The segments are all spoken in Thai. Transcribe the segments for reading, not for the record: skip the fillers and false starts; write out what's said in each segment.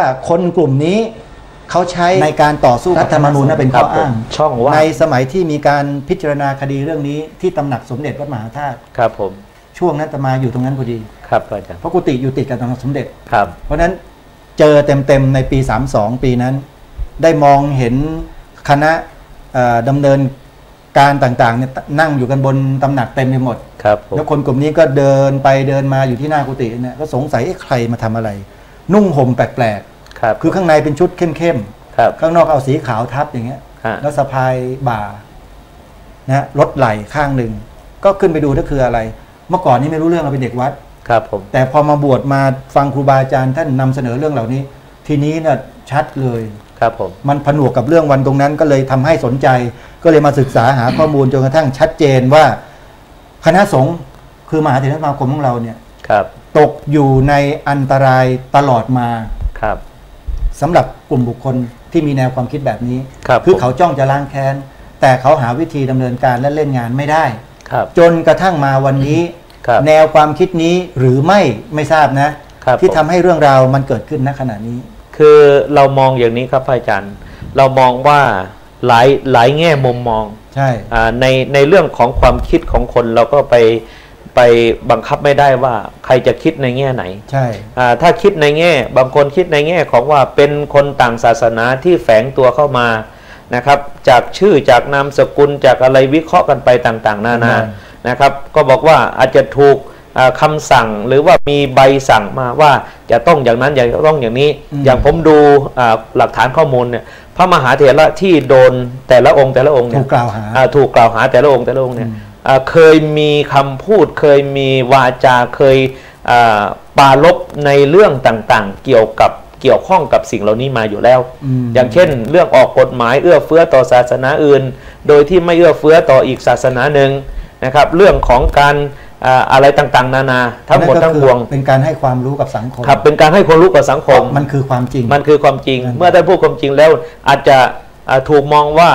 ว่าคนกลุ่มนี้เขาใช้ในการต่อสู้รัฐธรรมนูญเป็นข้ออ้างช่องว่างในสมัยที่มีการพิจารณาคดีเรื่องนี้ที่ตำหนักสมเด็จวัดมหาธาตุครับผมช่วงนั้นอาตมาอยู่ตรงนั้นพอดีครับอาจารย์เพราะกุฏิอยู่ติดกับตำหนักสมเด็จครับเพราะนั้นเจอเต็มๆในปี32ปีนั้นได้มองเห็นคณะดำเนินการต่างๆเนี่ยนั่งอยู่กันบนตำหนักเต็มไปหมดครับแล้วคนกลุ่มนี้ก็เดินไปเดินมาอยู่ที่หน้ากุฏิเนี่ยก็สงสัยใครมาทำอะไรนุ่งห่มแปลกๆคือข้างในเป็นชุดเข้มๆข้างนอกเอาสีขาวทับอย่างเงี้ยแล้วสะพายบ่านะรถไหล่ข้างหนึ่งก็ขึ้นไปดูนั่นคืออะไรเมื่อก่อนนี้ไม่รู้เรื่องเราเป็นเด็กวัดครับผมแต่พอมาบวชมาฟังครูบาอาจารย์ท่านนำเสนอเรื่องเหล่านี้ทีนี้น่ะชัดเลยครับผมมันผนวกกับเรื่องวันตรงนั้นก็เลยทำให้สนใจก็เลยมาศึกษาหาข้อมูลจนกระทั่งชัดเจนว่าคณะสงฆ์คือมหาเถรสมาคมของเราเนี่ยตกอยู่ในอันตรายตลอดมาครับสำหรับกลุ่มบุคคลที่มีแนวความคิดแบบนี้คือเขาจ้องจะล้างแค้นแต่เขาหาวิธีดำเนินการและเล่นงานไม่ได้จนกระทั่งมาวันนี้แนวความคิดนี้หรือไม่ทราบนะที่ทำให้เรื่องราวมันเกิดขึ้นณขณะนี้คือเรามองอย่างนี้ครับอาจารย์เรามองว่าหลายแง่มุมมองใช่ในเรื่องของความคิดของคนเราก็ไปบังคับไม่ได้ว่าใครจะคิดในแง่ไหนใช่ถ้าคิดในแง่บางคนคิดในแง่ของว่าเป็นคนต่างศาสนาที่แฝงตัวเข้ามานะครับจากชื่อจากนามสกุลจากอะไรวิเคราะห์กันไปต่างๆนานานะครับก็บอกว่าอาจจะถูกคำสั่งหรือว่ามีใบสั่งมาว่าจะต้องอย่างนั้นอย่างต้องอย่างนี้อย่างผมดูหลักฐานข้อมูลเนี่ยพระมหาเถระที่โดนแต่ละองค์เนี่ยถูกกล่าวหาแต่ละองค์เนี่ยเคยมีคำพูดเคยมีวาจาเคยปราลบในเรื่องต่างๆเกี่ยวข้องกับสิ่งเหล่านี้มาอยู่แล้วอย่างเช่นเรื่องออกกฎหมายเอื้อเฟื้อต่อศาสนาอื่นโดยที่ไม่เอื้อเฟื้อต่ออีกศาสนาหนึ่งนะครับเรื่องของการอะไรต่างๆนานาทั้งหมดทั้งปวงเป็นการให้ความรู้กับสังคมครับเป็นการให้ความรู้กับสังคมมันคือความจริงเมื่อได้พูดความจริงแล้วอาจจะถูกมองว่า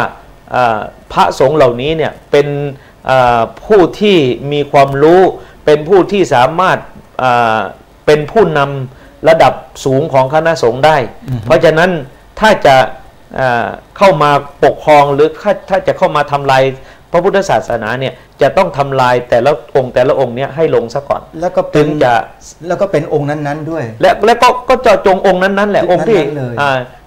พระสงฆ์เหล่านี้เนี่ยเป็นผู้ที่มีความรู้เป็นผู้ที่สามารถเป็นผู้นำระดับสูงของคณะสงฆ์ได้เพราะฉะนั้นถ้าจะเข้ามาปกครองหรือถ้าจะเข้ามาทำลายพระพุทธศาสนาเนี่ยจะต้องทำลายแต่ละองค์เนี่ยให้ลงซะก่อนแล้วก็เป็นองค์นั้นๆด้วยแล้วก็เจาะจงองค์นั้นๆแหละองค์ที่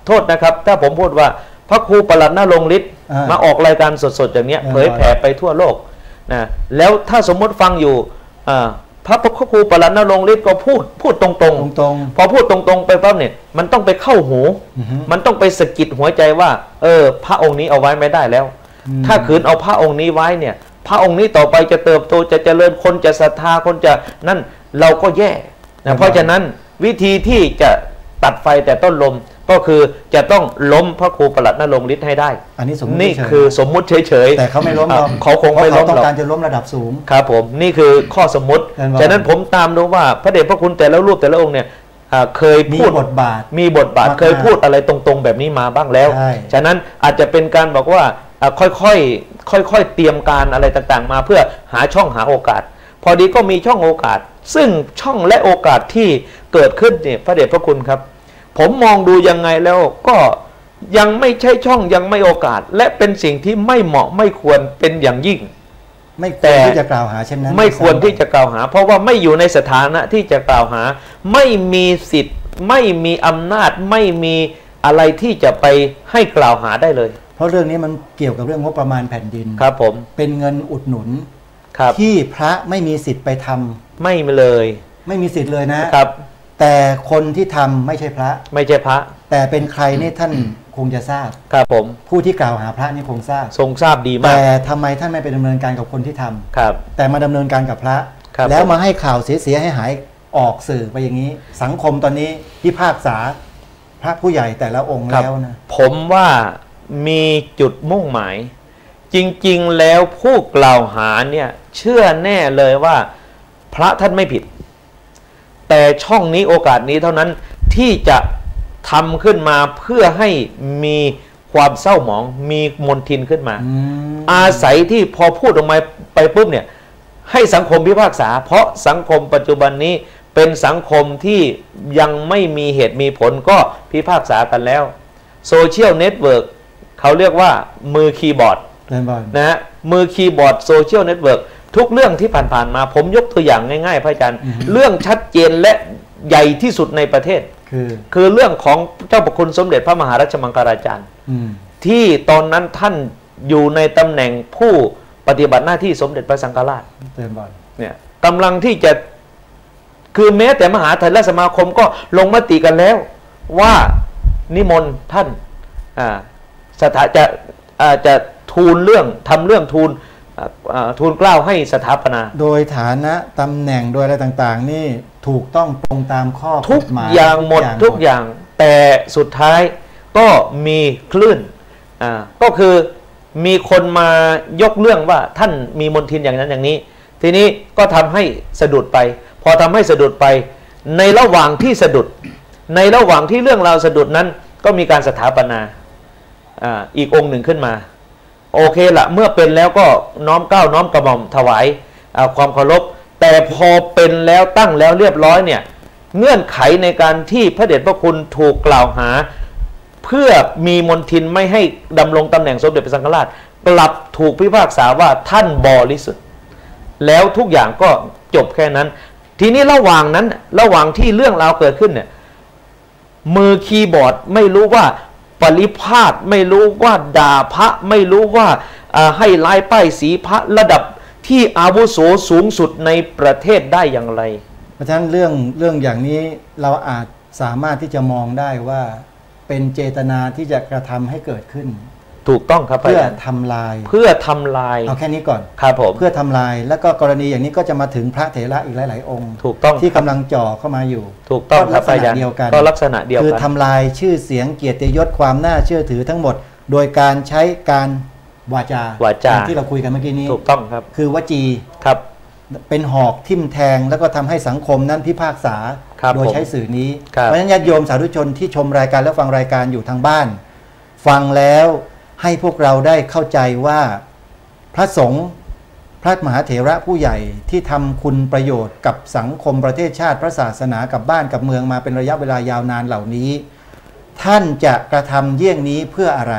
โทษนะครับถ้าผมพูดว่าพระครูประหลัดณรงค์ฤทธิ์มาออกรายการสดๆอย่างเนี้ยเผยแผ่ไปทั่วโลกนะแล้วถ้าสมมติฟังอยู่พระครูประหลัดณรงค์ฤทธิ์ก็พูดตรงๆพอพูดตรงๆไปปั๊บเนี่ยมันต้องไปเข้าหูมันต้องไปสะกิดหัวใจว่าพระองค์นี้เอาไว้ไม่ได้แล้วถ้าขืนเอาพระองค์นี้ไว้เนี่ยพระองค์นี้ต่อไปจะเติบโตจะเจริญคนจะศรัทธาคนจะนั่นเราก็แย่นะเพราะฉะนั้นวิธีที่จะตัดไฟแต่ต้นลมก็คือจะต้องล้มพระครูประหลัดณรงค์ฤทธิ์ให้ได้อันนี้นี่คือสมมุติเฉยๆแต่เขาไม่ล้มเขาคงไม่ล้มหรอกต้องการจะล้มระดับสูงครับผมนี่คือข้อสมมุติฉะนั้นผมตามดูว่าพระเดชพระคุณแต่ละรูปแต่ละองค์เนี่ยเคยพูดมีบทบาทเคยพูดอะไรตรงๆแบบนี้มาบ้างแล้วฉะนั้นอาจจะเป็นการบอกว่าค่อยๆเตรียมการอะไรต่างๆมาเพื่อหาช่องหาโอกาสพอดีก็มีช่องโอกาสซึ่งช่องและโอกาสที่เกิดขึ้นเนี่ยพระเดชพระคุณครับผมมองดูยังไงแล้วก็ยังไม่ใช่ช่องยังไม่โอกาสและเป็นสิ่งที่ไม่เหมาะไม่ควรเป็นอย่างยิ่งไม่ควรที่จะกล่าวหาเช่นนั้นไม่ควรที่จะกล่าวหาเพราะว่าไม่อยู่ในสถานะที่จะกล่าวหาไม่มีสิทธิ์ไม่มีอำนาจไม่มีอะไรที่จะไปให้กล่าวหาได้เลยเพราะเรื่องนี้มันเกี่ยวกับเรื่องงบประมาณแผ่นดินครับผมเป็นเงินอุดหนุนที่พระไม่มีสิทธิ์ไปทำไม่เลยไม่มีสิทธิ์เลยนะครับแต่คนที่ทำไม่ใช่พระแต่เป็นใครนี่ท่านคงจะทราบครับผมผู้ที่กล่าวหาพระนี่คงทราบทรงทราบดีมากแต่ทำไมท่านไม่ไปดำเนินการกับคนที่ทำครับแต่มาดำเนินการกับพระแล้วมาให้ข่าวเสียให้หายออกสื่อไปอย่างนี้สังคมตอนนี้พิพากษาพระผู้ใหญ่แต่ละองค์แล้วนะผมว่ามีจุดมุ่งหมายจริงๆแล้วผู้กล่าวหาเนี่ยเชื่อแน่เลยว่าพระท่านไม่ผิดแต่ช่องนี้โอกาสนี้เท่านั้นที่จะทำขึ้นมาเพื่อให้มีความเศร้าหมองมีมลทินขึ้นมาอาศัยที่พอพูดออกมาไปปุ๊บเนี่ยให้สังคมพิพากษาเพราะสังคมปัจจุบันนี้ เป็นสังคมที่ยังไม่มีเหตุมีผลก็พิพากษากันแล้วโซเชียลเน็ตเวิร์กเขาเรียกว่ามือคีย์บอร์ดนะฮะมือคีย์บอร์ดโซเชียลเน็ตเวิร์กทุกเรื่องที่ผ่านๆมาผมยกตัวอย่างง่ายๆพระอาจารย์เรื่องชัดเจนและใหญ่ที่สุดในประเทศคือเรื่องของเจ้าประคุณสมเด็จพระมหารัชมังคลาจารย์ที่ตอนนั้นท่านอยู่ในตำแหน่งผู้ปฏิบัติหน้าที่สมเด็จพระสังฆราชเนี่ยกำลังที่จะคือแม้แต่มหาไทยสมาคมก็ลงมติกันแล้วว่านิมนต์ท่านจะทูลเรื่องทำเรื่องทูลเกล้าให้สถาปนาโดยฐานะตำแหน่งโดยอะไรต่างๆนี่ถูกต้องตรงตามข้อกฎหมายทุกอย่างหมดทุกอย่างแต่สุดท้ายก็มีคลื่นก็คือมีคนมายกเรื่องว่าท่านมีมนทินอย่างนั้นอย่างนี้ทีนี้ก็ทำให้สะดุดไปพอทำให้สะดุดไปในระหว่างที่สะดุดในระหว่างที่เรื่องราวสะดุดนั้นก็มีการสถาปนาอีกองค์หนึ่งขึ้นมาโอเคละเมื่อเป็นแล้วก็น้อมเกล้าน้อมกระหม่อมถวายความเคารพแต่พอเป็นแล้วตั้งแล้วเรียบร้อยเนี่ยเงื่อนไขในการที่พระเดชพระคุณถูกกล่าวหาเพื่อมีมนทินไม่ให้ดำรงตำแหน่งสมเด็จพระสังฆราชกลับถูกพิพากษาว่าท่านบริสุทธิ์แล้วทุกอย่างก็จบแค่นั้นทีนี้ระหว่างนั้นระหว่างที่เรื่องราวเกิดขึ้นเนี่ยมือคีย์บอร์ดไม่รู้ว่าปริพาทไม่รู้ว่าด่าพระไม่รู้ว่าให้ลายป้ายสีพระระดับที่อาวุโสสูงสุดในประเทศได้อย่างไรเพราะฉะนั้นเรื่องอย่างนี้เราอาจสามารถที่จะมองได้ว่าเป็นเจตนาที่จะกระทำให้เกิดขึ้นถูกต้องครับเพื่อทำลายเอาแค่นี้ก่อนครับผมเพื่อทำลายแล้วก็กรณีอย่างนี้ก็จะมาถึงพระเถระอีกหลายๆองค์ถูกต้องที่กำลังจ่อเข้ามาอยู่ถูกต้องลักษณะเดียวกันก็ลักษณะเดียวกันคือทำลายชื่อเสียงเกียรติยศความน่าเชื่อถือทั้งหมดโดยการใช้การวาจาที่เราคุยกันเมื่อกี้นี้ถูกต้องครับคือวจีครับเป็นหอกทิ่มแทงแล้วก็ทำให้สังคมนั้นพิพากษาโดยใช้สื่อนี้เพราะฉะนั้นญาติโยมสาธุชนที่ชมรายการและฟังรายการอยู่ทางบ้านฟังแล้วให้พวกเราได้เข้าใจว่าพระสงฆ์พระมหาเถระผู้ใหญ่ที่ทำคุณประโยชน์กับสังคมประเทศชาติพระศาสนากับบ้านกับเมืองมาเป็นระยะเวลายาวนานเหล่านี้ท่านจะกระทำเยี่ยงนี้เพื่ออะไร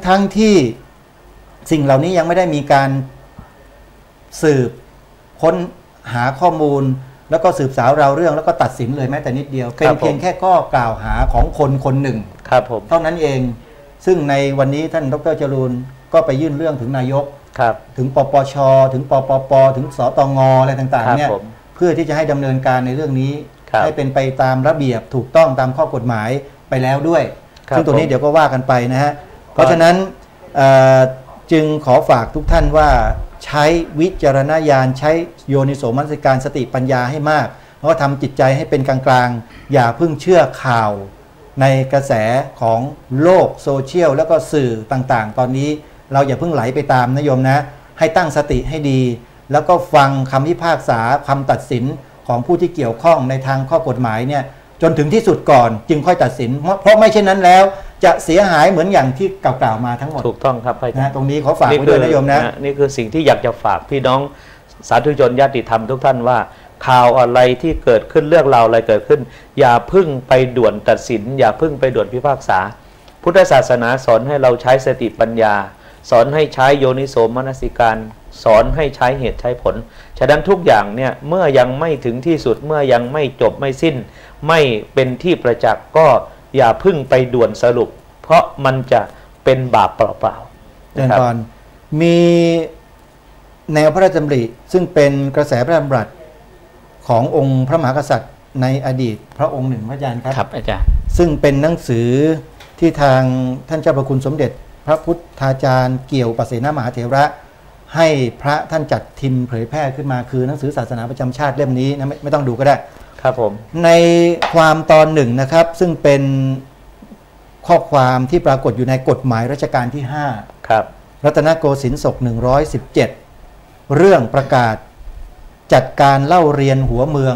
ทั้งที่สิ่งเหล่านี้ยังไม่ได้มีการสืบค้นหาข้อมูลแล้วก็สืบสาวราวเรื่องแล้วก็ตัดสินเลยแม้แต่นิดเดียวเป็นเพียงแค่ข้อกล่าวหาของคนหนึ่งเท่านั้นเองซึ่งในวันนี้ท่านดร.จรูนก็ไปยื่นเรื่องถึงนายกถึงปปช.ถึงปปป.ถึงสตง.อะไรต่างๆเนี่ยเพื่อที่จะให้ดำเนินการในเรื่องนี้ให้เป็นไปตามระเบียบถูกต้องตามข้อกฎหมายไปแล้วด้วยซึ่งตัวนี้เดี๋ยวก็ว่ากันไปนะฮะเพราะฉะนั้นจึงขอฝากทุกท่านว่าใช้วิจารณญาณใช้โยนิโสมนสิการสติปัญญาให้มากแล้วก็ทำจิตใจให้เป็นกลางๆอย่าเพิ่งเชื่อข่าวในกระแสของโลกโซเชียลแล้วก็สื่อต่างๆตอนนี้เราอย่าเพิ่งไหลไปตามนะโยมนะให้ตั้งสติให้ดีแล้วก็ฟังคำพิพากษาคำตัดสินของผู้ที่เกี่ยวข้องในทางข้อกฎหมายเนี่ยจนถึงที่สุดก่อนจึงค่อยตัดสินเพราะไม่เช่นนั้นแล้วจะเสียหายเหมือนอย่างที่กล่าวมาทั้งหมดถูกต้องครับนะตรงนี้ขอฝากไว้ด้วยนะโยมนะนี่คือสิ่งที่อยากจะฝากพี่น้องสาธุชนญาติธรรมทุกท่านว่าข่าวอะไรที่เกิดขึ้นเรื่องราวอะไรเกิดขึ้นอย่าพึ่งไปด่วนตัดสินอย่าพึ่งไปด่วนพิพากษาพุทธศาสนาสอนให้เราใช้สติปัญญาสอนให้ใช้โยนิโสมนสิการสอนให้ใช้เหตุใช้ผลฉะนั้นทุกอย่างเนี่ยเมื่อยังไม่ถึงที่สุดเมื่อยังไม่จบไม่สิ้นไม่เป็นที่ประจักษ์ก็อย่าพึ่งไปด่วนสรุปเพราะมันจะเป็นบาปเปล่าๆนะครับมีแนวพระราชดำริซึ่งเป็นกระแสพระดำรัสขององค์พระมหากษัตริย์ในอดีตพระองค์หนึ่งพระอาจารย์ครับครับอาจารย์ซึ่งเป็นหนังสือที่ทางท่านเจ้าพระคุณสมเด็จพระพุทธาจารย์เกี่ยวปเสนมหาเถระให้พระท่านจัดพิมพ์เผยแพร่ขึ้นมาคือหนังสือศาสนาประจำชาติเล่มนี้นะไม่ต้องดูก็ได้ครับผมในความตอนหนึ่งนะครับซึ่งเป็นข้อความที่ปรากฏอยู่ในกฎหมายรัชกาลที่5ครับรัตนโกสินทร์ศก117เรื่องประกาศจัดการเล่าเรียนหัวเมือง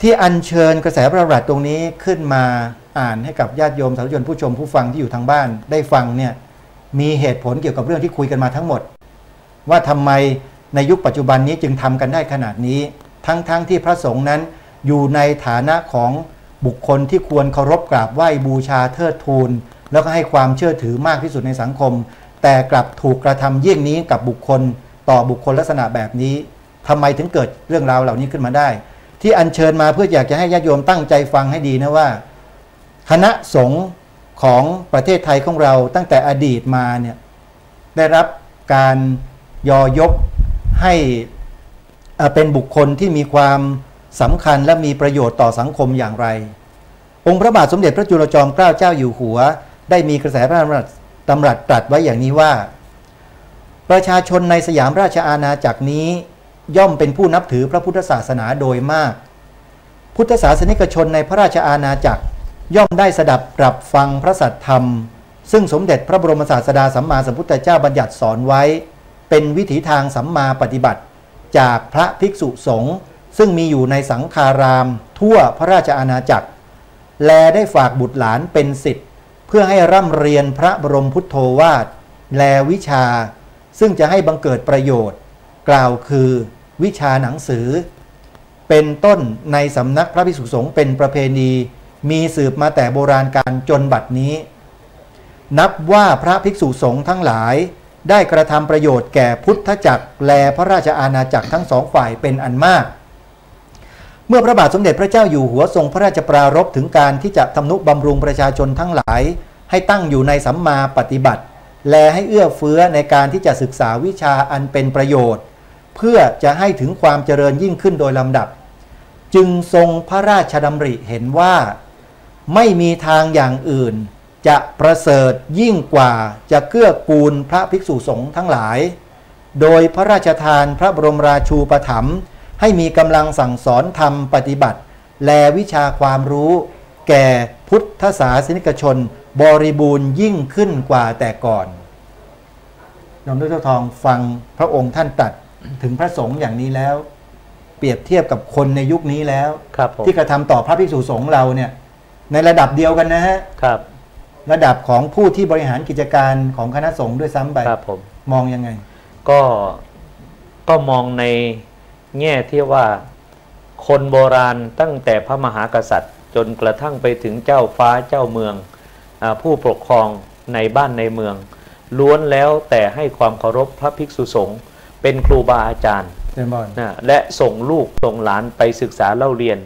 ที่อัญเชิญกระแสพระดำรัสตรงนี้ขึ้นมาอ่านให้กับญาติโยมสาธุชนผู้ชมผู้ฟังที่อยู่ทางบ้านได้ฟังเนี่ยมีเหตุผลเกี่ยวกับเรื่องที่คุยกันมาทั้งหมดว่าทำไม ในยุคปัจจุบันนี้จึงทำกันได้ขนาดนี้ทั้งที่พระสงฆ์นั้นอยู่ในฐานะของบุคคลที่ควรเคารพกราบไหว้บูชาเทิดทูนแล้วก็ให้ความเชื่อถือมากที่สุดในสังคมแต่กลับถูกกระทำเยี่ยงนี้กับบุคคลต่อบุคคลลักษณะแบบนี้ทำไมถึงเกิดเรื่องราวเหล่านี้ขึ้นมาได้ที่อัญเชิญมาเพื่ออยากจะให้ญาติโยมตั้งใจฟังให้ดีนะว่าคณะสงฆ์ของประเทศไทยของเราตั้งแต่อดีตมาเนี่ยได้รับการยอยกให้เป็นบุคคลที่มีความสำคัญและมีประโยชน์ต่อสังคมอย่างไรองค์พระบาทสมเด็จพระจุลจอมเกล้าเจ้าอยู่หัวได้มีกระแสพระดำรัสตรัสไว้อย่างนี้ว่าประชาชนในสยามราชอาณาจักรนี้ย่อมเป็นผู้นับถือพระพุทธศาสนาโดยมากพุทธศาสนิกชนในพระราชอาณาจักรย่อมได้สดับปรับฟังพระสัทธรรมซึ่งสมเด็จพระบรมศาสดาสัมมาสัมพุทธเจ้าบัญญัติสอนไว้เป็นวิถีทางสัมมาปฏิบัติจากพระภิกษุสงฆ์ซึ่งมีอยู่ในสังฆารามทั่วพระราชอาณาจักรแลได้ฝากบุตรหลานเป็นศิษย์เพื่อให้ร่ำเรียนพระบรมพุทโธวาทแลวิชาซึ่งจะให้บังเกิดประโยชน์กล่าวคือวิชาหนังสือเป็นต้นในสำนักพระภิกษุสงฆ์เป็นประเพณีมีสืบมาแต่โบราณกาลจนบัดนี้นับว่าพระภิกษุสงฆ์ทั้งหลายได้กระทำประโยชน์แก่พุทธจักรและพระราชอาณาจักรทั้งสองฝ่ายเป็นอันมากเมื่อพระบาทสมเด็จพระเจ้าอยู่หัวทรงพระราชปรารภถึงการที่จะทำนุบำรุงประชาชนทั้งหลายให้ตั้งอยู่ในสัมมาปฏิบัติและให้เอื้อเฟื้อในการที่จะศึกษาวิชาอันเป็นประโยชน์เพื่อจะให้ถึงความเจริญยิ่งขึ้นโดยลำดับจึงทรงพระราชดำริเห็นว่าไม่มีทางอย่างอื่นจะประเสริฐยิ่งกว่าจะเกื้อกูลพระภิกษุสงฆ์ทั้งหลายโดยพระราชทานพระบรมราชูปถัมภ์ให้มีกำลังสั่งสอนธรรมปฏิบัติและวิชาความรู้แก่พุทธศาสนิกชนบริบูรณ์ยิ่งขึ้นกว่าแต่ก่อนดร.ทองฟังพระองค์ท่านตรัสถึงพระสงฆ์อย่างนี้แล้วเปรียบเทียบกับคนในยุคนี้แล้วที่กระทำต่อพระภิกษุสงฆ์เราเนี่ยในระดับเดียวกันนะฮะระดับของผู้ที่บริหารกิจการของคณะสงฆ์ด้วยซ้ำไปมองยังไงก็มองในแง่ที่ว่าคนโบราณตั้งแต่พระมหากษัตริย์จนกระทั่งไปถึงเจ้าฟ้าเจ้าเมืองผู้ปกครองในบ้านในเมืองล้วนแล้วแต่ให้ความเคารพพระภิกษุสงฆ์เป็นครูบาอาจารย์และส่งลูกส่งหลานไปศึกษาเล่าเรียน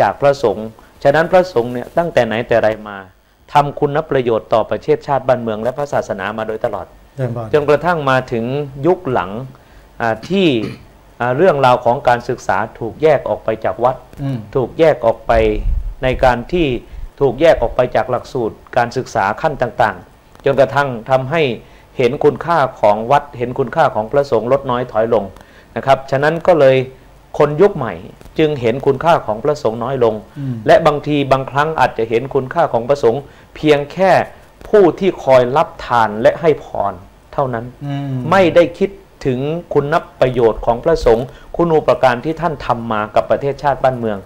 จากพระสงฆ์ฉะนั้นพระสงฆ์เนี่ยตั้งแต่ไหนแต่ไรมาทำคุณประโยชน์ต่อประเทศชาติบ้านเมืองและพระศาสนามาโดยตลอดจนกระทั่งมาถึงยุคหลังที่เรื่องราวของการศึกษาถูกแยกออกไปจากวัดถูกแยกออกไปในการที่ถูกแยกออกไปจากหลักสูตรการศึกษาขั้นต่างๆจนกระทั่งทำให้เห็นคุณค่าของวัดเห็นคุณค่าของพระสงฆ์ลดน้อยถอยลงนะครับฉะนั้นก็เลยคนยุคใหม่จึงเห็นคุณค่าของพระสงฆ์น้อยลงและบางทีบางครั้งอาจจะเห็นคุณค่าของพระสงฆ์เพียงแค่ผู้ที่คอยรับทานและให้พรเท่านั้นไม่ได้คิดถึงคุณประโยชน์ของพระสงฆ์คุณูปการที่ท่านทำมากับประเทศชาติบ้านเมือง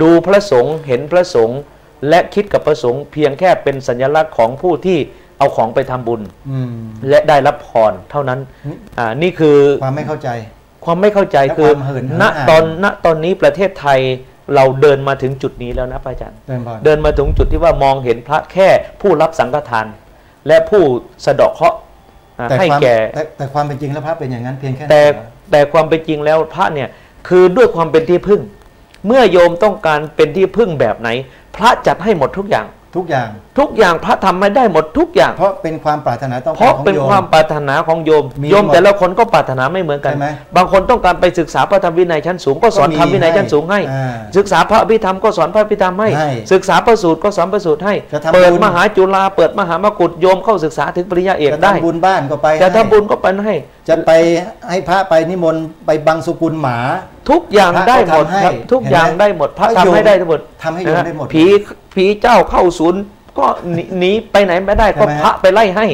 ดูพระสงฆ์เห็นพระสงฆ์และคิดกับพระสงฆ์เพียงแค่เป็นสัญลักษณ์ของผู้ที่เอาของไปทำบุญและได้รับพรเท่านั้นนี่คือความไม่เข้าใจคือณตอนนี้ประเทศไทยเราเดินมาถึงจุดนี้แล้วนะพระอาจารย์เดินมาถึงจุดที่ว่ามองเห็นพระแค่ผู้รับสังฆทานและผู้สะเดาะเคราะห์ให้แก่แต่ความเป็นจริงแล้วพระเป็นอย่างนั้นเพียงแค่แต่ความเป็นจริงแล้วพระเนี่ยคือด้วยความเป็นที่พึ่งเมื่อโยมต้องการเป็นที่พึ่งแบบไหนพระจัดให้หมดทุกอย่างพระทำไม่ได้หมดทุกอย่างเพราะเป็นความปรารถนาต้องการเพราะเป็นความปรารถนาของโยมแต่ละคนก็ปรารถนาไม่เหมือนกันบางคนต้องการไปศึกษาพระธรรมวินัยชั้นสูงก็สอนธรรมวินัยชั้นสูงให้ศึกษาพระอภิธรรมก็สอนพระอภิธรรมให้ศึกษาพระสูตรก็สอนพระสูตรให้เปิดมหาจุฬาเปิดมหามกุฏโยมเข้าศึกษาถึงปริญญาเอกได้จะทำบุญบ้านก็ไปจะทำบุญก็ไปให้จะไปให้พระไปนิมนต์ไปบังสุกุลหมาทุกอย่างได้หมดครับทุกอย่างได้หมดพระทำให้ได้ทั้งหมดทำให้โยมได้หมดผีเจ้าเข้าศูนย์ก็หนีไปไหนไม่ได้ก็พระไปไล่ให้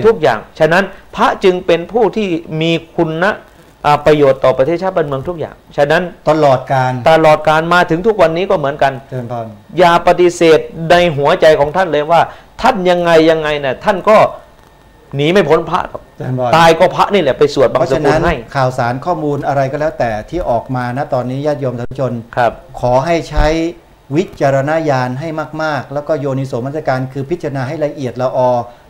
ทุกอย่างฉะนั้นพระจึงเป็นผู้ที่มีคุณประโยชน์ต่อประเทศชาติบ้านเมืองทุกอย่างฉะนั้นตลอดการมาถึงทุกวันนี้ก็เหมือนกันอย่าปฏิเสธในหัวใจของท่านเลยว่าท่านยังไงเนี่ยท่านก็ หนีไม่พ้นพระหรอก อาจารย์บอย ตายก็พระนี่แหละไปสวดบั เพ ง ราะ ส ฉะ กุ นั้ ล น ให้ ข่าวสารข้อมูลอะไรก็แล้วแต่ที่ออกมานะตอนนี้ญาติโยมสาธุชน ครับ ขอให้ใช้วิจารณญาณให้มากๆ แล้วก็โยนิโสมนสิการคือพิจารณาให้ละเอียดละออ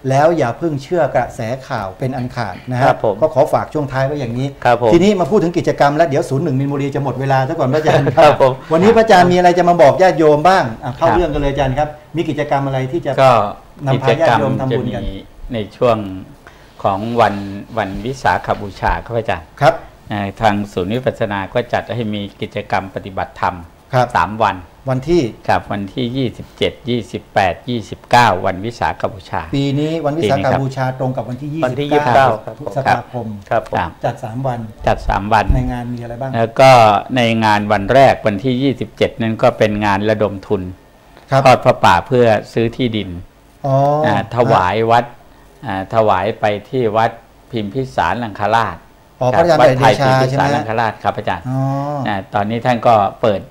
แล้วอย่าเพิ่งเชื่อกระแสข่าวเป็นอันขาดนะฮะ ครับผม ก็ขอฝากช่วงท้ายไว้อย่างนี้ ครับผม ทีนี้มาพูดถึงกิจกรรมแล้วเดี๋ยว01มินบุรีจะหมดเวลาซะก่อนพระอาจารย์ ครับผม วันนี้พระอาจารย์มีอะไรจะมาบอกญาติโยมบ้างเข้าเรื่องกันเลยอาจารย์ครับมีกิจกรรมอะไรที่จะ ก็ นำ กิ พา จ ญาก รร ติ ม โยมทำ จะ บุญกัน มีในช่วงของวันวิสาขบูชาครับอาจารย์ ครับ ทางศูนย์วิปัสสนาก็จัดให้มีกิจกรรมปฏิบัติธรรม ครับ 3 วัน วันที่ ครับวันที่ 27 28 29 วันวิสาขบูชา ปีนี้วันวิสา ปีนี้ ข ครับ บูชาตรงกับวันที่ วันที่ 29 ครับ พฤษภาคม ครับผม ครับ จัด3วัน จัด 3 วัน ในงานมีอะไรบ้าง แล้วก็ในงานวันแรกวันที่ 27 นั้นก็เป็นงานระดมทุน ครับ ทอดพระป่าเพื่อซื้อที่ดิน อ๋อ ถวายวัดถวายไปที่วัดพิมพิสารลังคราช อ๋อพระอาจารย์ วัด เด ไทย ชา พิมพิ ใช่ สาร ไหม ลังคราชครับอาจารย์ อ๋อ ตอนนี้ท่านก็เปิด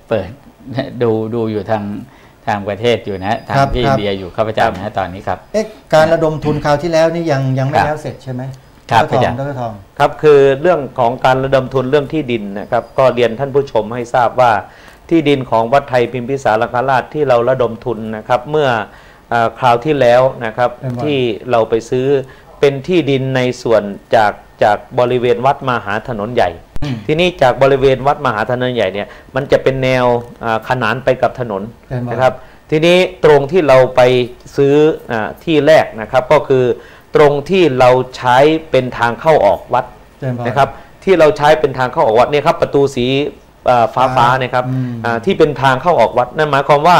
ดูอยู่ทางประเทศอยู่นะทาง ครับ ที่ ครับ อินเดียอยู่ครับอาจารย์นะตอนนี้ครับ เอ๊ะการระดมทุนคราวที่แล้วนี่ยังไม่ ครับ แล้วเสร็จใช่ไหม ครับ ดรทอง อาจารย์ ดรทอง ครับคือเรื่องของการระดมทุนเรื่องที่ดินนะครับก็เรียนท่านผู้ชมให้ทราบว่าที่ดินของวัดไทยพิมพิสารลังคราชที่เราระดมทุนนะครับเมื่อคราวที่แล้วนะครับ เป็นวัน ที่เราไปซื้อเป็นที่ดินในส่วนจากบริเวณวัดมาหาถนนใหญ่ ที่นี่จากบริเวณวัดมหาถนนใหญ่เนี่ยมันจะเป็นแนวขนานไปกับถนน เป็นวัน นะครับทีนี้ตรงที่เราไปซื้อที่แรกนะครับก็คือตรงที่เราใช้เป็นทางเข้าออกวัด เป็นวัน นะครับที่เราใช้เป็นทางเข้าออกวัดเนี่ยครับประตูสีฟ้าเนี่ยครับ ที่เป็นทางเข้าออกวัดนั่นหมายความว่า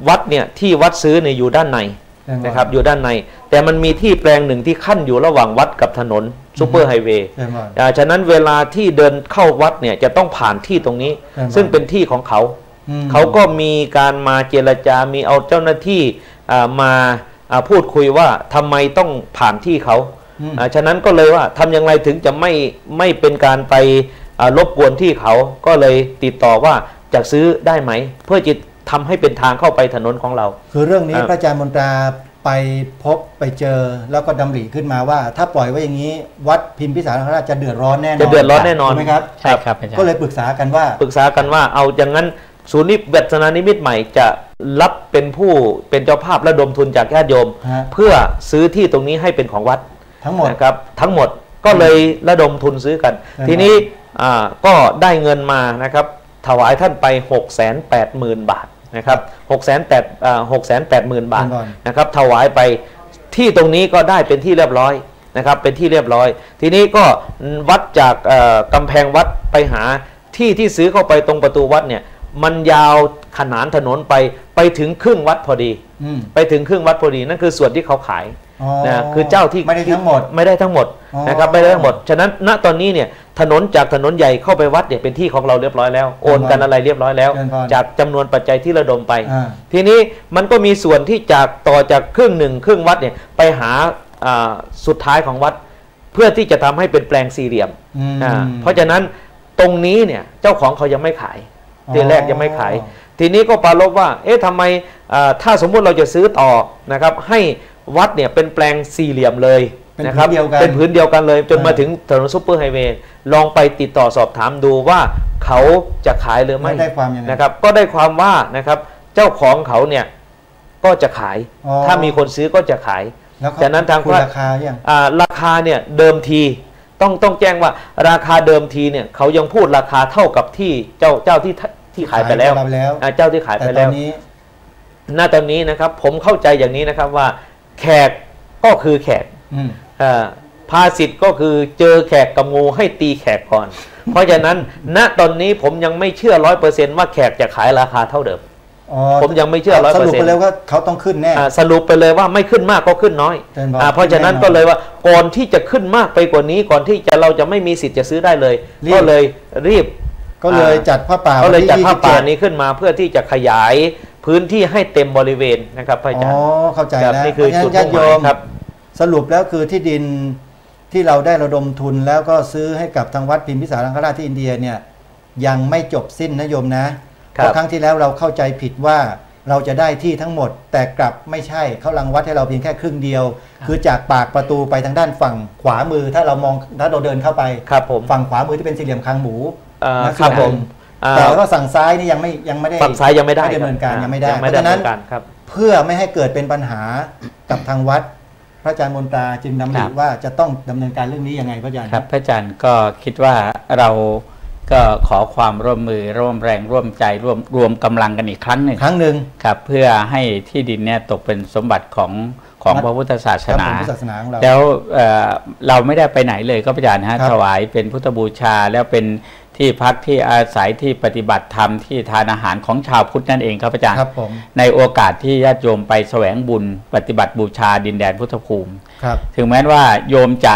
วัดเนี่ยที่วัดซื้อเนี่ยอยู่ด้านใน เป็นวัน นะครับอยู่ด้านใน แต่มันมีที่แปลงหนึ่งที่ขั้นอยู่ระหว่างวัดกับถนนซูเปอร์ไฮเวย์ เป็นวัน ฉะนั้นเวลาที่เดินเข้าวัดเนี่ยจะต้องผ่านที่ตรงนี้ เป็นวัน ซึ่งเป็นที่ของเขา อืม เขาก็มีการมาเจรจามีเอาเจ้าหน้าที่มาพูดคุยว่าทำไมต้องผ่านที่เขา ฉะนั้นก็เลยว่าทำอย่างไรถึงจะไม่เป็นการไปรบกวนที่เขาก็เลยติดต่อว่าจะซื้อได้ไหม เพื่อจะทำให้เป็นทางเข้าไปถนนของเรา คือเรื่องนี้ ครับ พระอาจารย์มนตราไปพบไปเจอแล้วก็ดำริขึ้นมาว่า ถ้าปล่อยไว้อย่างนี้วัดพิมพิสารลังคราชจะเดือดร้อนแน่นอน จะเดือดร้อนแน่นอน ถูกไหมครับ ใช่ครับอาจารย์ ก็เลยปรึกษากันว่า ปรึกษากันว่าเอาอย่างนั้นศูนย์นิวัฒนานิมิตใหม่จะรับเป็นผู้เป็นเจ้าภาพระดมทุนจากญาติโยม ฮะ เพื่อซื้อที่ตรงนี้ให้เป็นของวัด ทั้งหมด นะครับทั้งหมดก็เลยระดมทุนซื้อกัน ครับ ทีนี้ก็ได้เงินมานะครับถวายท่านไป 680,000 บาทนะครับ680,000 บาทนะครับถวายไปที่ตรงนี้ก็ได้เป็นที่เรียบร้อยนะครับเป็นที่เรียบร้อย ทีนี้ก็วัดจากกำแพงวัดไปหาที่ซื้อเข้าไปตรงประตูวัดเนี่ยมันยาวขนานถนนไปถึงครึ่งวัดพอดี อืม ไปถึงครึ่งวัดพอดีนั่นคือส่วนที่เขาขาย อ๋อ นะคือเจ้าที่ ไม่ได้ทั้งหมด ไม่ได้ทั้งหมด อ๋อ นะครับไม่ได้ทั้งหมดฉะนั้นณตอนนี้เนี่ยถนนจากถนนใหญ่เข้าไปวัดเนี่ยเป็นที่ของเราเรียบร้อยแล้วโอนกันอะไรเรียบร้อยแล้ว เชิญพร จากจำนวนปัจจัยที่ระดมไป อ่า ทีนี้มันก็มีส่วนที่จากต่อจากครึ่งหนึ่งครึ่งวัดเนี่ยไปหาสุดท้ายของวัด เพื่อที่จะทำให้เป็นแปลงสี่เหลี่ยม อืม เพราะฉะนั้นตรงนี้เนี่ยเจ้าของเขายังไม่ขาย อ๋อ ทีแรกยังไม่ขาย ทีนี้ก็ปรารภว่าเอ๊ะทำไมถ้าสมมุติเราจะซื้อต่อนะครับให้วัดเนี่ยเป็นแปลงสี่เหลี่ยมเลย เป็น นะครับ ผืนเดียวกัน เป็นผืนเดียวกันเลย จน อ่าม มาถึงถนนซุปเปอร์ไฮเวย์ลองไปติดต่อสอบถามดูว่าเขาจะขายหรือไม่ ได้ความยังไง นะครับก็ได้ความว่านะครับเจ้าของเขาเนี่ยก็จะขาย อ๋อ ถ้ามีคนซื้อก็จะขาย แล้วเขา ฉะนั้นทาง คุย พระ ราคายัง ราคาเนี่ยเดิมทีต้องแจ้งว่าราคาเดิมทีเนี่ยเขายังพูดราคาเท่ากับที่เจ้าที่ขายไปแล้ว ขายไปแล้ว เจ้าที่ขายไป แต่ต แล้ อ วน นี้ หน้าตอนนี้นะครับผมเข้าใจอย่างนี้นะครับว่าแขกก็คือแขก อืม ภาษิตก็คือเจอแขกกับงูให้ตีแขกก่อน เพราะฉะนั้นณตอนนี้ผมยังไม่เชื่อ100%ว่าแขกจะขายราคาเท่าเดิม อ๋อ ผมยังไม่เชื่อ100% สรุปไปเลยว่าเขาต้องขึ้นแน่ สรุปไปเลยว่าไม่ขึ้นมากก็ขึ้นน้อย เชิญบอก เพราะฉะนั้น แน่นอน ก็เลยว่าก่อนที่จะขึ้นมากไปกว่านี้ก่อนที่เราจะไม่มีสิทธิ์จะซื้อได้เลย รีบ ก็เลยรีบ ก็เลยจัดผ้าป่า ก็เลย วันที่ จัดผ้าป่า 27 นี้ขึ้นมาเพื่อที่จะขยายพื้นที่ให้เต็มบริเวณนะครับพระอาจาร อ๋อ ย์ เข้าใจ ครับ แล้ว นี่คือจุด ญา มุ่ ติ ง โย หมาย ม ครับ สรุปแล้วคือที่ดินที่เราได้ระดมทุนแล้วก็ซื้อให้กับทางวัดพิมพิสารลังคราชที่อินเดียเนี่ยยังไม่จบสิ้นนะโยมนะเพราะครั้งที่แล้วเราเข้าใจผิดว่า เราจะได้ที่ทั้งหมดแต่กลับไม่ใช่เขารังวัดให้เราเพียงแค่ครึ่งเดียวคือจากปากประตูไปทางด้านฝั่งขวามือถ้าเราเดินเข้าไปครับผมฝั่งขวามือที่เป็นสี่เหลี่ยมคางหมูนะครับผมแต่ว่าฝั่งซ้ายนี่ยังไม่ได้ฝั่งซ้ายยังไม่ได้ดำเนินการยังไม่ได้เพราะฉะนั้นเพื่อไม่ให้เกิดเป็นปัญหากับทางวัดพระอาจารย์มนตราจึงดำริว่าจะต้องดำเนินการเรื่องนี้ยังไงพระอาจารย์ครับพระอาจารย์ก็คิดว่าเราก็ขอความร่วมมือร่วมแรงร่วมใจรวมกำลังกันอีกครั้งหนึ่งครับเพื่อให้ที่ดินเนี่ยตกเป็นสมบัติของพระพุทธศาสนาแล้วเราไม่ได้ไปไหนเลยก็พระอาจารย์ฮะถวายเป็นพุทธบูชาแล้วเป็นที่พักที่อาศัยที่ปฏิบัติธรรมที่ทานอาหารของชาวพุทธนั่นเองครับอาจารย์ในโอกาสที่ญาติโยมไปแสวงบุญปฏิบัติบูชาดินแดนพุทธภูมิถึงแม้ว่าโยมจะ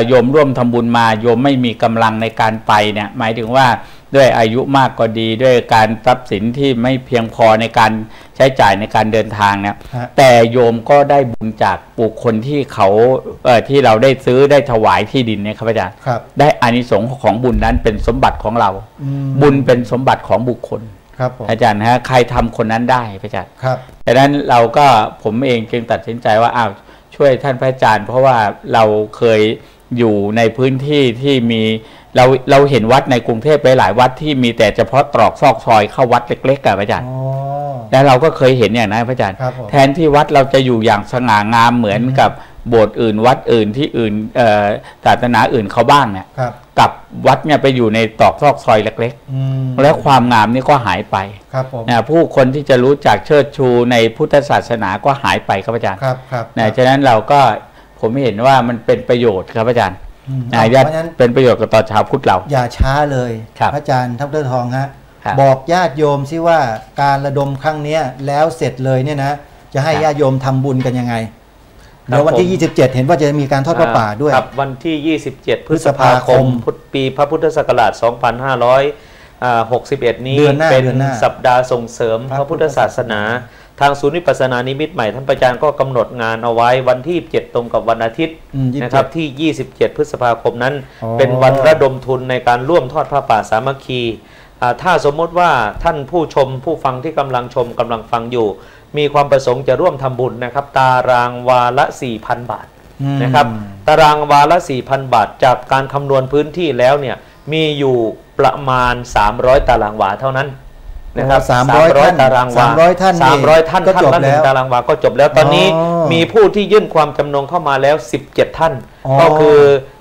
โยมร่วมทำบุญมาโยมไม่มีกำลังในการไปเนี่ยหมายถึงว่าด้วยอายุมากก็ดีด้วยการทรัพย์สินที่ไม่เพียงพอในการใช้จ่ายในการเดินทางเนี่ยแต่โยมก็ได้บุญจากบุคคลที่เขาที่เราได้ซื้อได้ถวายที่ดินเนี่ยครับอาจารย์ได้อานิสงส์ของบุญนั้นเป็นสมบัติของเราบุญเป็นสมบัติของบุคคลอาจารย์ฮะใครทำคนนั้นได้พระอาจารย์ดังนั้นเราก็ผมเองจึงตัดสินใจว่าอ้าวช่วยท่านพระอาจารย์เพราะว่าเราเคยอยู่ในพื้นที่ที่มีเราเห็นวัดในกรุงเทพหลายวัดที่มีแต่เฉพาะตรอกซอกซอยเข้าวัดเล็กๆกับพระอาจารย์แล้วเราก็เคยเห็นอย่างนั้นพระอาจารย์แทนที่วัดเราจะอยู่อย่างสง่างามเหมือนกับโบสถ์อื่นวัดอื่นที่อื่นศาสนาอื่นเขาบ้างเนี่ยกับวัดเนี่ยไปอยู่ในตรอกซอกซอยเล็กๆแล้วความงามนี่ก็หายไปผู้คนที่จะรู้จักเชิดชูในพุทธศาสนาก็หายไปครับอาจารย์ฉะนั้นเราก็ผมเห็นว่ามันเป็นประโยชน์ครับอาจารย์เป็นประโยชน์กับต่อชาวพุทธเราอย่าช้าเลยพระอาจารย์ทัพเรือทองฮะบอกญาติโยมซิว่าการระดมครั้งนี้แล้วเสร็จเลยเนี่ยนะจะให้ญาติโยมทำบุญกันยังไงเดี๋ยววันที่27เห็นว่าจะมีการทอดพระป่าด้วยครับวันที่27พฤษภาคมปีพระพุทธศักราช2561นี้เป็นสัปดาห์ส่งเสริมพระพุทธศาสนาทางศูนย์วิปัสสนานิมิตใหม่ท่านอาจารย์ก็กำหนดงานเอาไว้วันที่7ตรงกับวันอาทิตย์นะครับที่27พฤษภาคมนั้นเป็นวันระดมทุนในการร่วมทอดพระป่าสามัคคีถ้าสมมติว่าท่านผู้ชมผู้ฟังที่กำลังชมกำลังฟังอยู่มีความประสงค์จะร่วมทำบุญนะครับตารางวาละ 4,000 บาทนะครับตารางวาละ 4,000 บาทจากการคำนวณพื้นที่แล้วเนี่ยมีอยู่ประมาณ300ตารางวาเท่านั้นนะครับ300ตารางวา300ท่านท่านละ1ตารางวาก็จบแล้วตอนนี้มีผู้ที่ยื่นความจำนงเข้ามาแล้ว17ท่านก็คือ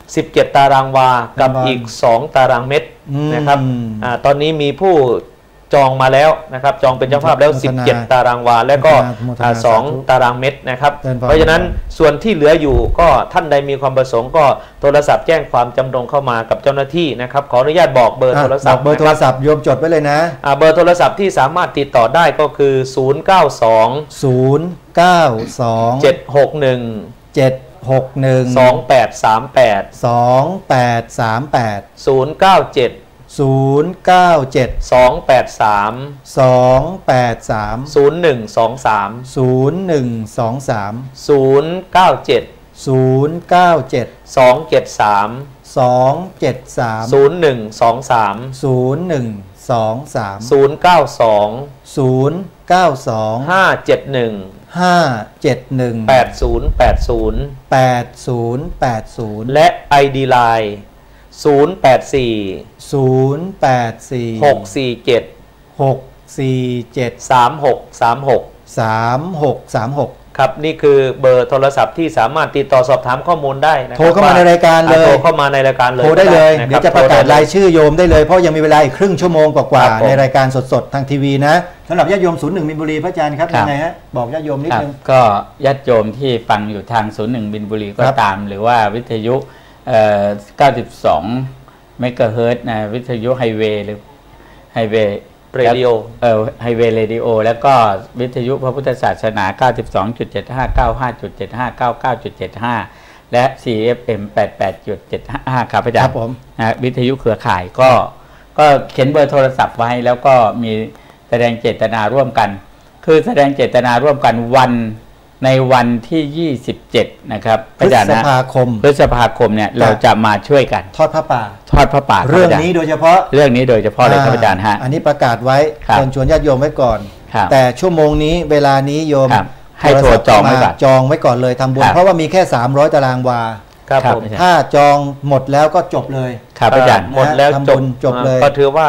17ตารางวากับอีก2ตารางเมตรนะครับตอนนี้มีผู้จองมาแล้วนะครับจองเป็นเจ้าภาพแล้ว17ตารางวาแล้วก็2ตารางเมตรนะครับเพราะฉะนั้นส่วนที่เหลืออยู่ก็ท่านใดมีความประสงค์ก็โทรศัพท์แจ้งความจำนงเข้ามากับเจ้าหน้าที่นะครับขออนุญาตบอกเบอร์โทรศัพท์โยมจดไว้เลยนะเบอร์โทรศัพท์ที่สามารถติดต่อได้ก็คือ092 571 และ ID Line 084 ครับนี่คือเบอร์โทรศัพท์ที่สามารถติดต่อสอบถามข้อมูลได้นะโทรเข้ามาในรายการเลยโทรเข้ามาในรายการเลยโทรได้เลยเดี๋ยวจะประกาศรายชื่อโยมได้เลยเพราะยังมีเวลาอีกครึ่งชั่วโมงกว่าในรายการสดๆทางทีวีนะสำหรับญาติโยม01 บินบุรีพระอาจารย์ครับยังไงฮะบอกญาติโยมนิดนึงก็ญาติโยมที่ฟังอยู่ทาง01 บินบุรีก็ตามหรือว่าวิทยุ92 เมกะเฮิรตซ์นะวิทยุไฮเวย์หรือไฮเวย์เรดิโอไฮเวย์เรดิโอแล้วก็วิทยุพระพุทธศาสนา 92.75 95.75 99.75 และ CFM 88.75 ครับอาจารย์วิทยุเครือข่ายก็เขียนเบอร์โทรศัพท์ไว้แล้วก็มีแสดงเจตนาร่วมกันคือแสดงเจตนาร่วมกันในวันที่27นะครับพฤษภาคมเนี่ยเราจะมาช่วยกันทอดพระป่าเรื่องนี้โดยเฉพาะเลยครับอาจารย์ฮะอันนี้ประกาศไว้เชิญชวนญาติโยมไว้ก่อน แต่ชั่วโมงนี้เวลานี้โยมให้โทรจองไว้ก่อนจองไว้ก่อนเลยทำบุญเพราะว่ามีแค่300 ตารางวาครับผมถ้าจองหมดแล้วก็จบเลยครับอาจารย์หมดแล้วจบเลยก็ถือว่า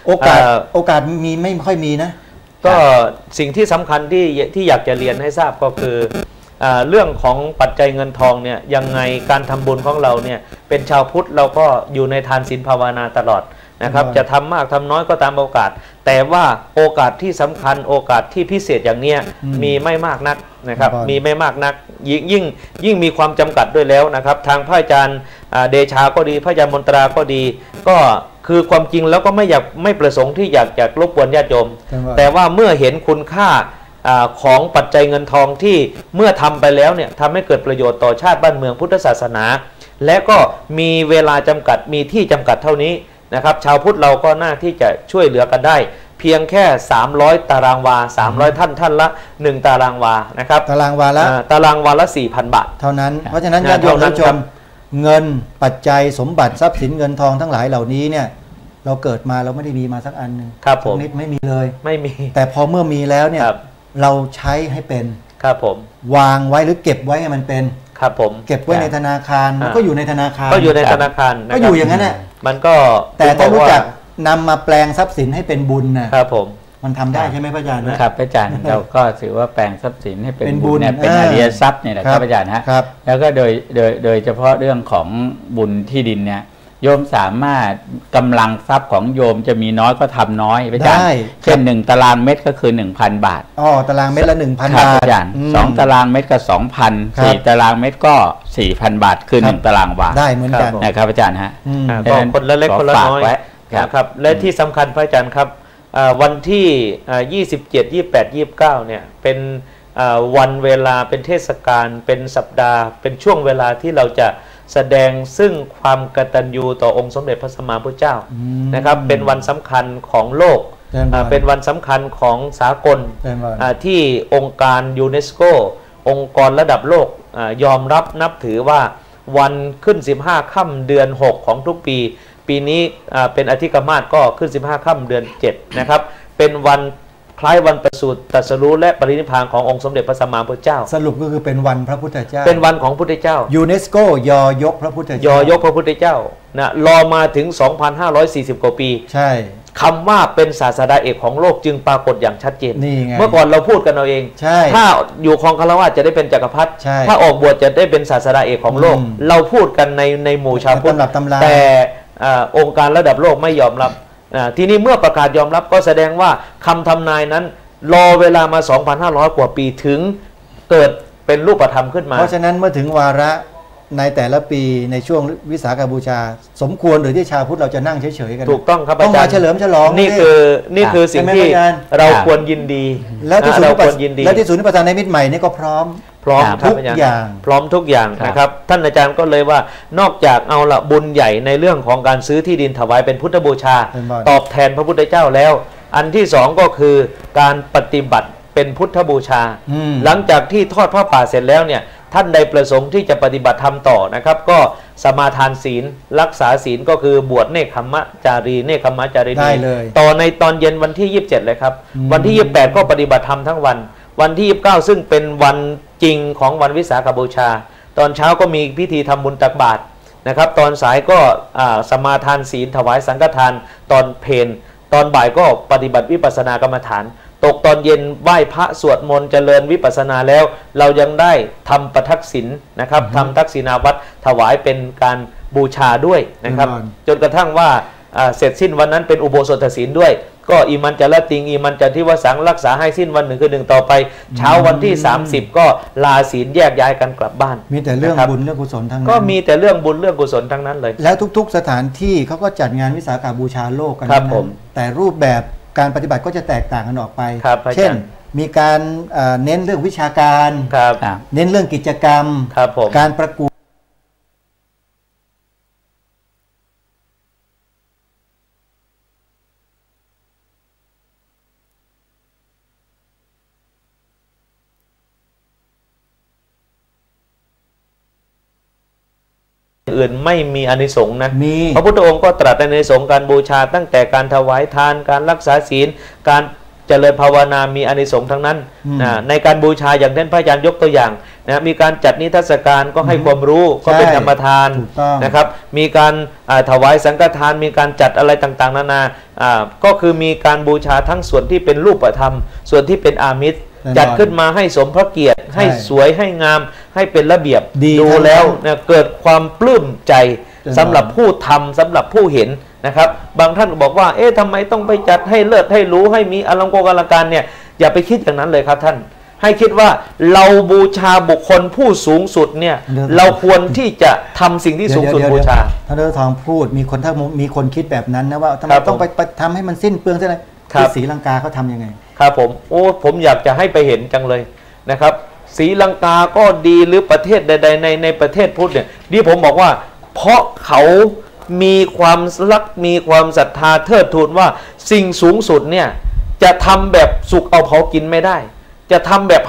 โอกาสมีไม่ค่อยมีนะก็สิ่งที่สำคัญที่อยากจะเรียนให้ทราบก็คือเรื่องของปัจจัยเงินทองเนี่ยยังไงการทำบุญของเราเนี่ยเป็นชาวพุทธเราก็อยู่ในทานศีลภาวนาตลอดนะครับจะทำมากทำน้อยก็ตามโอกาสแต่ว่าโอกาสที่สำคัญโอกาสที่พิเศษอย่างเนี้ยมีไม่มากนักนะครับมีไม่มากนักยิ่งมีความจำกัดด้วยแล้วนะครับทางพระอาจารย์เดชาก็ดีพระอาจารย์มนตราก็ดีก็คือความจริงแล้วก็ไม่ประสงค์ที่อยากจะรบกวนญาติโยมแต่ว่าเมื่อเห็นคุณค่าของปัจจัยเงินทองที่เมื่อทำไปแล้วเนี่ยทำให้เกิดประโยชน์ต่อชาติบ้านเมืองพุทธศาสนาและก็มีเวลาจำกัดมีที่จำกัดเท่านี้นะครับชาวพุทธเราก็น่าที่จะช่วยเหลือกันได้เพียงแค่300 ตารางวา300ท่านละ1 ตารางวานะครับตารางวาละ 4,000 บาทเท่านั้นเพราะฉะนั้นญาติโยมผู้ชมเงินปัจจัยสมบัติทรัพย์สินเงินทองทั้งหลายเหล่านี้เนี่ยเราเกิดมาเราไม่ได้มีมาสักอันนึงครับผมนิดไม่มีเลยไม่มีแต่พอเมื่อมีแล้วเนี่ยเราใช้ให้เป็นครับผมวางไว้หรือเก็บไว้ให้มันเป็นครับผมเก็บไว้ในธนาคารมันก็อยู่ในธนาคารก็อยู่ในธนาคารก็อยู่อย่างนั้นแหละมันก็แต่ถ้ารู้จักนำมาแปลงทรัพย์สินให้เป็นบุญนะครับผมมันทำได้ใช่ไหมพระอาจารย์ครับพระอาจารย์เราก็ถือว่าแปลงทรัพย์สินให้เป็นบุญเนี่ยเป็นอริยทรัพย์เนี่ยนะครับพระอาจารย์ฮะแล้วก็โดยเฉพาะเรื่องของบุญที่ดินเนี่ยโยมสามารถกำลังทรัพย์ของโยมจะมีน้อยก็ทำน้อยพระอาจารย์เช่น1 ตารางเมตรก็คือ 1,000 บาทตารางเมตรละ 1,000 บาทพระอาจารย์2 ตารางเมตรก็ 2,000 4 ตารางเมตรก็ 4,000 บาทคือ1 ตารางวาได้เหมือนกันนะครับอาจารย์ฮะก็คนละเล็กคนละน้อยนะครับและที่สำคัญพระอาจารย์ครับวันที่27 28 29เนี่ยเป็นวันเวลาเป็นเทศกาลเป็นสัปดาห์เป็นช่วงเวลาที่เราจะแสดงซึ่งความกตัญญูต่อองค์สมเด็จพระสัมมาสัมพุทธเจ้านะครับเป็นวันสำคัญของโลกเป็นวันสำคัญของสากลที่องค์การยูเนสโกองค์กรระดับโลกยอมรับนับถือว่าวันขึ้น15 ค่ำเดือน6ของทุกปีปีนี้เป็นอธิกมาศก็ขึ้น15 ค่ำเดือน7นะครับเป็นวันคล้ายวันประสูติตรัสรู้และปรินิพพานขององค์สมเด็จพระสัมมาสัมพุทธเจ้าสรุปก็คือเป็นวันพระพุทธเจ้าเป็นวันของพุทธเจ้ายูเนสโกยอยกพระพุทธเจ้ายอยกพระพุทธเจ้านะรอมาถึง 2,540 กว่าปีใช่คำว่าเป็นศาสดาเอกของโลกจึงปรากฏอย่างชัดเจนนี่ไงเมื่อก่อนเราพูดกันเอาเองถ้าอยู่ครองคฤหัสถ์จะได้เป็นจักรพรรดิถ้าออกบวชจะได้เป็นศาสดาเอกของโลกเราพูดกันในหมู่ชาวพุทธแต่องค์การระดับโลกไม่ยอมรับทีนี้เมื่อประกาศยอมรับก็แสดงว่าคำทำนายนั้นรอเวลามา 2,500 กว่าปีถึงเกิดเป็นรูปธรรมขึ้นมาเพราะฉะนั้นเมื่อถึงวาระในแต่ละปีในช่วงวิสาขบูชาสมควรหรือที่ชาวพุทธเราจะนั่งเฉยๆกันถูกต้องครับอาจารย์ต้องมาเฉลิมฉลองนี่คือสิ่งที่เราควรยินดีแล้วที่ศูนย์ประทานในมิตรใหม่นี่ก็พร้อมทุกอย่างพร้อมทุกอย่างนะครับท่านอาจารย์ก็เลยว่านอกจากเอาละบุญใหญ่ในเรื่องของการซื้อที่ดินถวายเป็นพุทธบูชาตอบแทนพระพุทธเจ้าแล้วอันที่สองก็คือการปฏิบัติเป็นพุทธบูชาหลังจากที่ทอดผ้าป่าเสร็จแล้วเนี่ยท่านใดประสงค์ที่จะปฏิบัติธรรมต่อนะครับก็สมาทานศีลรักษาศีลก็คือบวชเนคขมะจารีเนคขมะจารีได้เลยต่อในตอนเย็นวันที่27เลยครับวันที่28ก็ปฏิบัติธรรมทั้งวันวันที่29ซึ่งเป็นวันจริงของวันวิสาขบูชาตอนเช้าก็มีพิธีทำบุญตักบาตรนะครับตอนสายก็สมาทานศีลถวายสังฆทานตอนเพลตอนบ่ายก็ปฏิบัติวิปัสสนากรรมฐานตกตอนเย็นไหว้พระสวดมนต์เจริญวิปัสสนาแล้วเรายังได้ทำประทักษิณนะครับทำทักษิณาวัตรถวายเป็นการบูชาด้วยนะครับจนกระทั่งว่าเสร็จสิ้นวันนั้นเป็นอุโบสถศีลด้วยก็อิมันจะละติงอิมันจะที่วสังรักษาให้สิ้นวันหนึ่งคือหนึ่งต่อไปเช้าวันที่30ก็ลาศีลแยกย้ายกันกลับบ้านมีแต่เรื่องบุญเรื่องกุศลทั้งนั้นก็มีแต่เรื่องบุญเรื่องกุศลทั้งนั้นเลยแล้วทุกๆสถานที่เขาก็จัดงานวิสาขบูชาโลกกันครับผมแต่รูปแบบการปฏิบัติก็จะแตกต่างกันออกไปเช่นมีการเน้นเรื่องวิชาการเน้นเรื่องกิจกรรมการประกวดอื่นไม่มีอานิสงส์นะพระพุทธองค์ก็ตรัสในอานิสงส์การบูชาตั้งแต่การถวายทานการรักษาศีลการเ เจริญภาวนามีอานิสงส์ทั้งนั้นนะในการบูชาอย่างเช่นพระอาจารย์ยกตัวอย่างนะมีการจัดนิทรรศการก็ให้ความรู้ก็เป็นธรรมทานนะครับมีการถวายสังฆทานมีการจัดอะไรต่างๆนานาก็คือมีการบูชาทั้งส่วนที่เป็นรูปธรรมส่วนที่เป็นอามิสจัดขึ้นมาให้สมพระเกียรติให้สวยให้งามให้เป็นระเบียบดูแล้วเนี่ยเกิดความปลื้มใจสำหรับผู้ทำสำหรับผู้เห็นนะครับบางท่านบอกว่าเอ๊ะทำไมต้องไปจัดให้เลิศให้รู้ให้มีอลังการเนี่ยอย่าไปคิดอย่างนั้นเลยครับท่านให้คิดว่าเราบูชาบุคคลผู้สูงสุดเนี่ยเราควรที่จะทำสิ่งที่สูงสุดบูชาท่านเดชทองพูดมีคนถ้ามีคนคิดแบบนั้นนะว่าทำไมต้องไปทำให้มันสิ้นเปลืองใช่ไหมที่ศรีลังกาเขาทำยังไงครับผมอยากจะให้ไปเห็นจังเลยนะครับศรีลังกาก็ดีหรือประเทศใดๆในประเทศพุทธเนี่ยที่ผมบอกว่าเพราะเขามีความรักมีความศรัทธาเทิดทูนว่าสิ่งสูงสุดเนี่ยจะทำแบบสุกเอาเผากินไม่ได้จะทำแบบ